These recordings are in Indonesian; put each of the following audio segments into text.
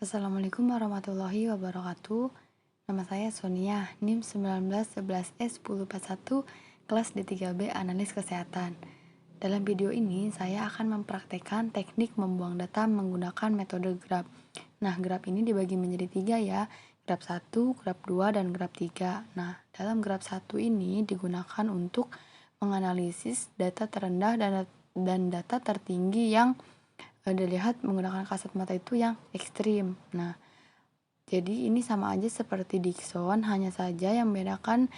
Assalamualaikum warahmatullahi wabarakatuh. Nama saya Sonia, NIM 1911E1041, kelas D3B Analis Kesehatan. Dalam video ini, saya akan mempraktekkan teknik membuang data menggunakan metode grab. Nah, grab ini dibagi menjadi 3 ya, grab 1, grab 2, dan grab 3. Nah, dalam grab 1 ini digunakan untuk menganalisis data terendah dan data tertinggi yang dilihat menggunakan kasat mata itu yang ekstrim. Nah, jadi ini sama aja seperti Dickson, hanya saja yang membedakan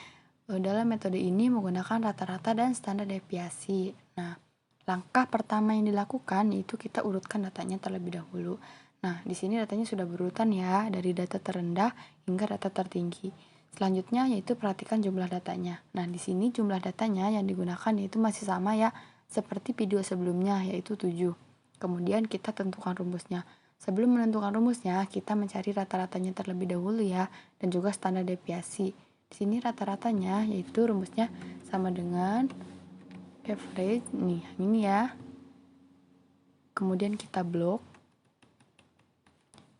dalam metode ini menggunakan rata-rata dan standar deviasi. Nah, langkah pertama yang dilakukan yaitu kita urutkan datanya terlebih dahulu. Nah, di sini datanya sudah berurutan ya, dari data terendah hingga data tertinggi. Selanjutnya yaitu perhatikan jumlah datanya. Nah, di sini jumlah datanya yang digunakan yaitu masih sama ya, seperti video sebelumnya yaitu 7. Kemudian kita tentukan rumusnya. Sebelum menentukan rumusnya, kita mencari rata-ratanya terlebih dahulu ya, dan juga standar deviasi. Di sini rata-ratanya yaitu rumusnya sama dengan average, nih ini ya. Kemudian kita blok,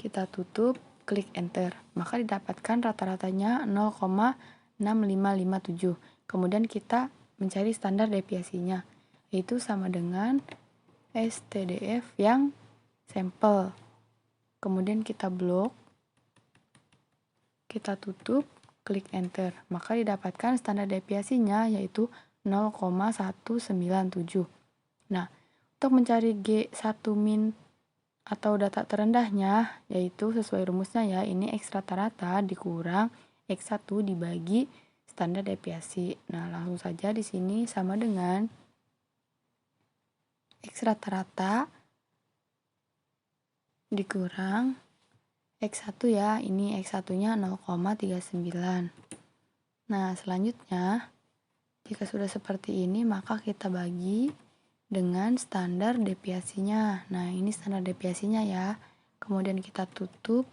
kita tutup, klik enter. Maka didapatkan rata-ratanya 0,6557. Kemudian kita mencari standar deviasinya, yaitu sama dengan STDF yang sampel. Kemudian kita blok, kita tutup, klik enter. Maka didapatkan standar deviasinya yaitu 0,197. Nah, untuk mencari G1 min atau data terendahnya yaitu sesuai rumusnya ya, ini X rata-rata dikurang X1 dibagi standar deviasi. Nah, langsung saja di sini sama dengan X rata-rata dikurang X1 ya, ini X1-nya 0,39. Nah, selanjutnya jika sudah seperti ini maka kita bagi dengan standar deviasinya. Nah, ini standar deviasinya ya. Kemudian kita tutup,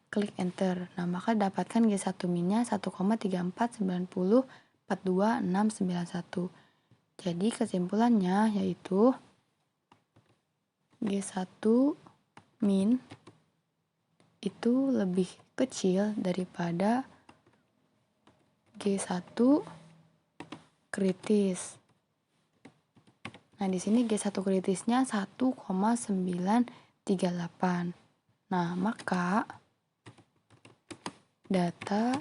klik enter. Nah, maka dapatkan G1 minnya 1,349042691. Jadi kesimpulannya yaitu G1 min itu lebih kecil daripada G1 kritis. Nah, di sini G1 kritisnya 1,938. Nah, maka data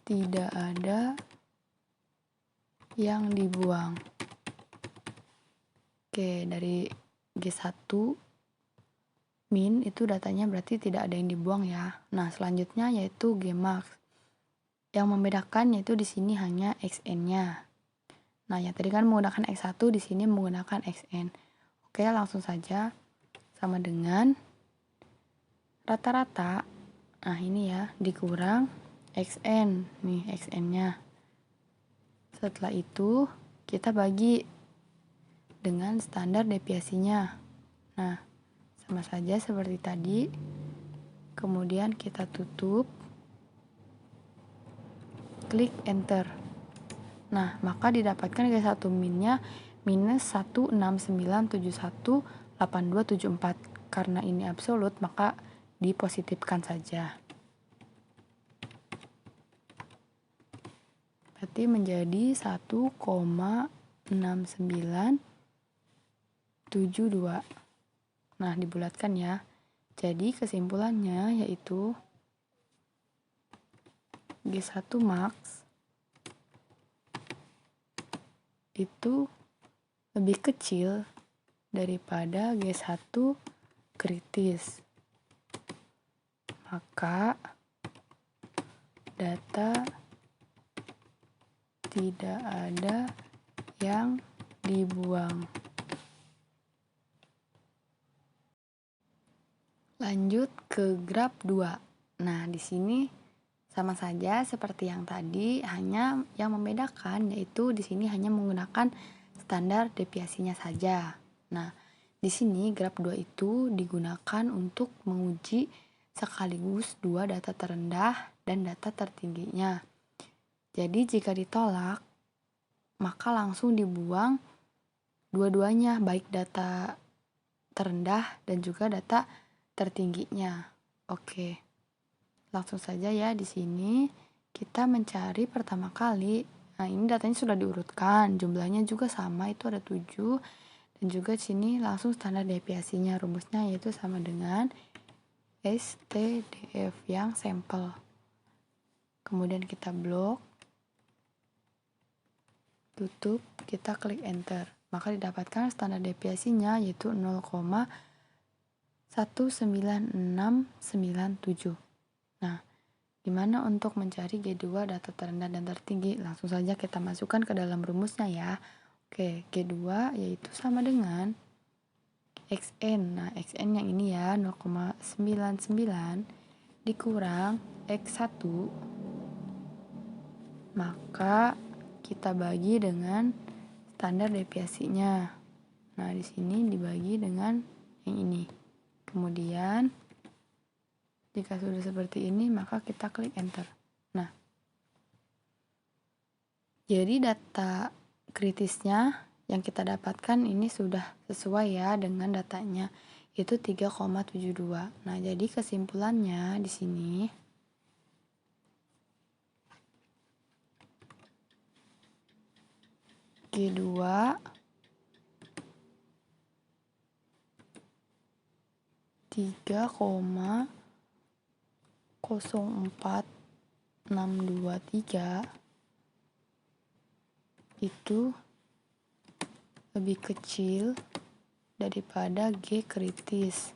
tidak ada yang dibuang. Oke, dari G1 min itu datanya berarti tidak ada yang dibuang ya. Nah, selanjutnya yaitu Gmax. Yang membedakan yaitu di sini hanya XN-nya. Nah, yang tadi kan menggunakan X1, di sini menggunakan XN. Oke, langsung saja sama dengan rata-rata. Nah, ini ya, dikurang XN. Nih, XN-nya. Setelah itu, kita bagi dengan standar deviasinya. Nah, sama saja seperti tadi. Kemudian kita tutup, klik enter. Nah, maka didapatkan G1 minnya minus 169718274. Karena ini absolut, maka dipositifkan saja. Berarti menjadi 1,6972. Nah, dibulatkan ya. Jadi kesimpulannya yaitu G1 max itu lebih kecil daripada G1 kritis. Maka data tidak ada yang dibuang. Lanjut ke graf 2. Nah, di sini sama saja seperti yang tadi, hanya yang membedakan yaitu di sini hanya menggunakan standar deviasinya saja. Nah, di sini graf 2 itu digunakan untuk menguji sekaligus dua data terendah dan data tertingginya. Jadi jika ditolak, maka langsung dibuang dua-duanya, baik data terendah dan juga data tertingginya. Oke. Langsung saja ya di sini kita mencari pertama kali. Nah, ini datanya sudah diurutkan, jumlahnya juga sama, itu ada 7. Dan juga di sini langsung standar deviasinya, rumusnya yaitu sama dengan STDF yang sampel. Kemudian kita blok, tutup, kita klik enter. Maka didapatkan standar deviasinya yaitu 0,19697. Nah, gimana untuk mencari G2 data terendah dan tertinggi? Langsung saja kita masukkan ke dalam rumusnya ya. Oke, G2 yaitu sama dengan XN. Nah, XN yang ini ya, 0,99 dikurang X1. Maka kita bagi dengan standar deviasinya. Nah, di sini dibagi dengan yang ini. Kemudian jika sudah seperti ini, maka kita klik enter. Nah, jadi data kritisnya yang kita dapatkan ini sudah sesuai ya dengan datanya, itu 3,72. Nah, jadi kesimpulannya di sini G2 3,04623 itu lebih kecil daripada G kritis.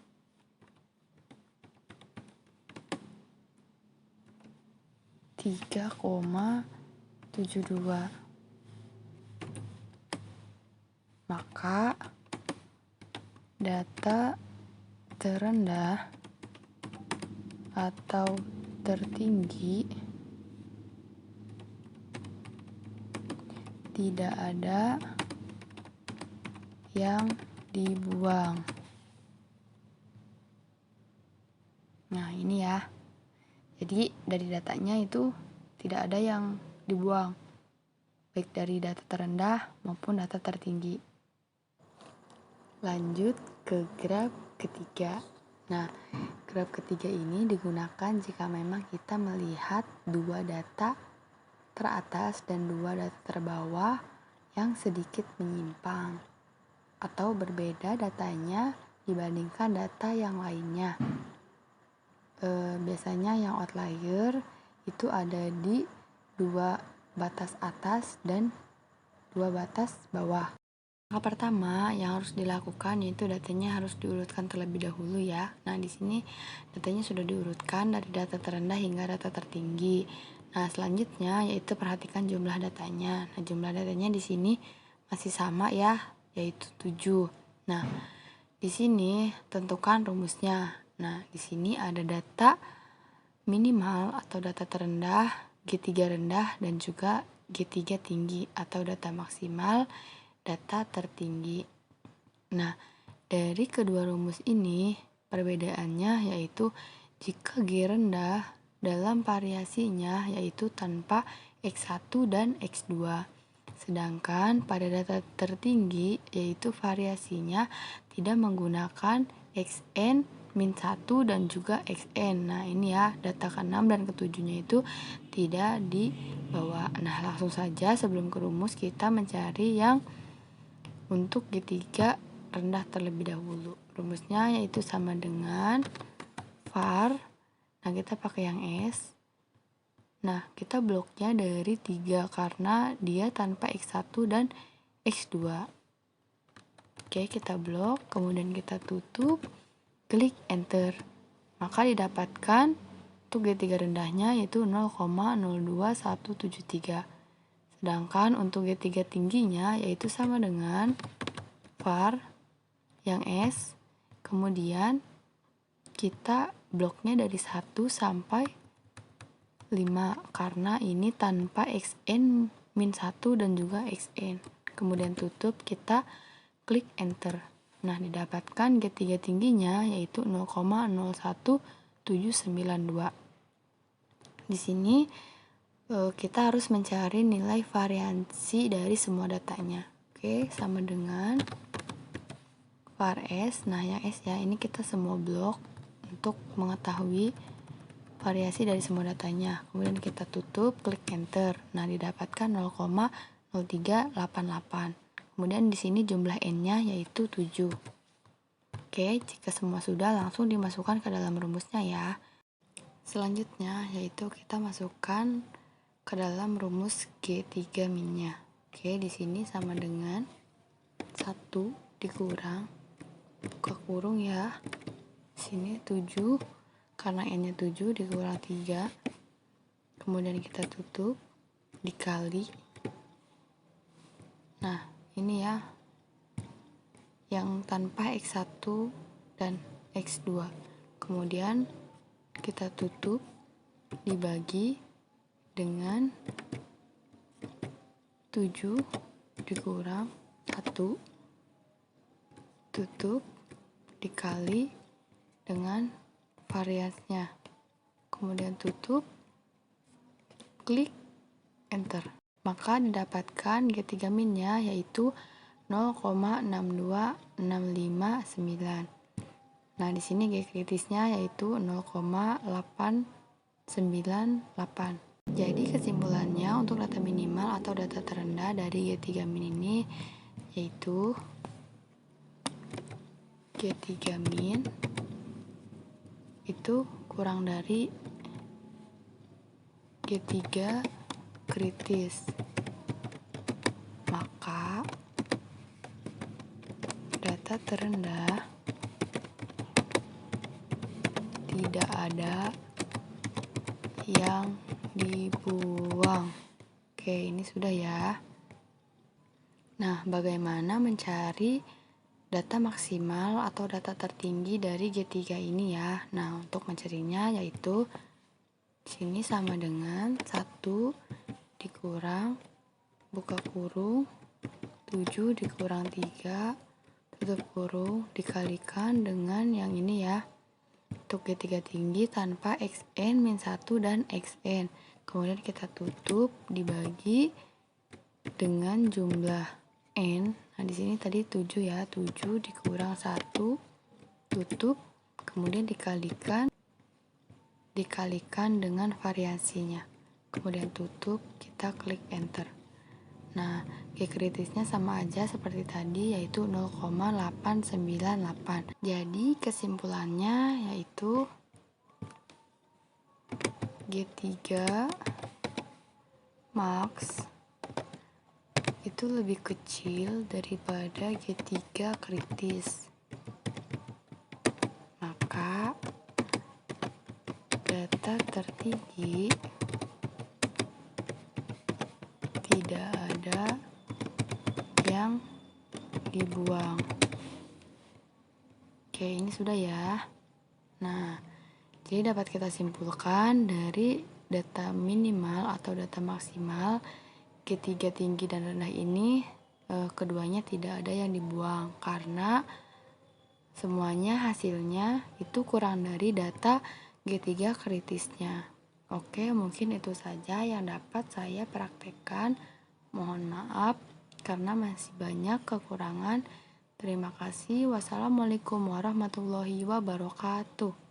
Tiga 3,72. Maka data terendah atau tertinggi tidak ada yang dibuang. Nah, ini ya. Jadi dari datanya itu tidak ada yang dibuang, baik dari data terendah maupun data tertinggi. Lanjut ke graf ketiga. Nah, graf ketiga ini digunakan jika memang kita melihat dua data teratas dan dua data terbawah yang sedikit menyimpang atau berbeda datanya dibandingkan data yang lainnya. Biasanya yang outlier itu ada di dua batas atas dan dua batas bawah. Yang pertama yang harus dilakukan yaitu datanya harus diurutkan terlebih dahulu ya. Nah, di sini datanya sudah diurutkan dari data terendah hingga data tertinggi. Nah, selanjutnya yaitu perhatikan jumlah datanya. Nah, jumlah datanya di sini masih sama ya, yaitu 7. Nah, di sini tentukan rumusnya. Nah, di sini ada data minimal atau data terendah, G3 rendah, dan juga G3 tinggi atau data maksimal, data tertinggi. Nah, dari kedua rumus ini perbedaannya yaitu jika G rendah dalam variasinya yaitu tanpa X1 dan X2. Sedangkan pada data tertinggi yaitu variasinya tidak menggunakan XN -1 dan juga XN. Nah, ini ya data ke-6 dan ke-7-nya itu tidak dibawa. Nah, langsung saja sebelum ke rumus kita mencari yang untuk G3 rendah terlebih dahulu. Rumusnya yaitu sama dengan var. Nah, kita pakai yang S. Nah, kita bloknya dari 3 karena dia tanpa X1 dan X2. Oke, kita blok, kemudian kita tutup, klik enter. Maka didapatkan untuk G3 rendahnya yaitu 0,02173. Sedangkan untuk G3 tingginya yaitu sama dengan var yang S, kemudian kita bloknya dari 1 sampai 5 karena ini tanpa XN -1 dan juga XN. Kemudian tutup, kita klik enter. Nah, didapatkan G3 tingginya yaitu 0,01792. Di sini kita harus mencari nilai variansi dari semua datanya. Oke, sama dengan var S. Nah, yang S ya, ini kita semua blok. untuk mengetahui variasi dari semua datanya. Kemudian kita tutup, klik enter. Nah, didapatkan 0,0388. Kemudian di sini jumlah n-nya yaitu 7. Oke, jika semua sudah, langsung dimasukkan ke dalam rumusnya ya. Selanjutnya yaitu kita masukkan ke dalam rumus G3 min-nya. Oke, di sini sama dengan 1 dikurang buka kurung ya. Sini 7 karena n-nya 7 dikurang 3. Kemudian kita tutup dikali. Nah, ini ya yang tanpa X1 dan X2. Kemudian kita tutup dibagi dengan 7 dikurang 1, tutup dikali dengan variasinya. Kemudian tutup, klik enter. Maka didapatkan G3 min-nya yaitu 0,62659. Nah, di sini G kritisnya yaitu 0,898. Jadi kesimpulannya untuk data minimal atau data terendah dari G3 min ini yaitu G3 min itu kurang dari G3 kritis. Maka data terendah tidak ada yang dibuang. Oke, ini sudah ya. Nah, bagaimana mencari data maksimal atau data tertinggi dari G3 ini ya? Nah, untuk mencarinya yaitu sini sama dengan 1 dikurang buka kurung 7 dikurang 3 tutup kurung dikalikan dengan yang ini ya. Untuk G3 tinggi tanpa Xn min 1 dan Xn. Kemudian kita tutup dibagi dengan jumlah N. Nah, di sini tadi 7 ya. 7 dikurang 1 tutup kemudian dikalikan dengan variasinya. Kemudian tutup, kita klik enter. Nah, G kritisnya sama aja seperti tadi yaitu 0,898. Jadi kesimpulannya yaitu G3 max itu lebih kecil daripada G3 kritis. Maka data tertinggi tidak ada yang dibuang. Oke, ini sudah ya. Nah, jadi dapat kita simpulkan dari data minimal atau data maksimal G3 tinggi dan rendah ini keduanya tidak ada yang dibuang karena semuanya hasilnya itu kurang dari data G3 kritisnya. Oke, mungkin itu saja yang dapat saya praktekkan. Mohon maaf karena masih banyak kekurangan. Terima kasih. Wassalamualaikum warahmatullahi wabarakatuh.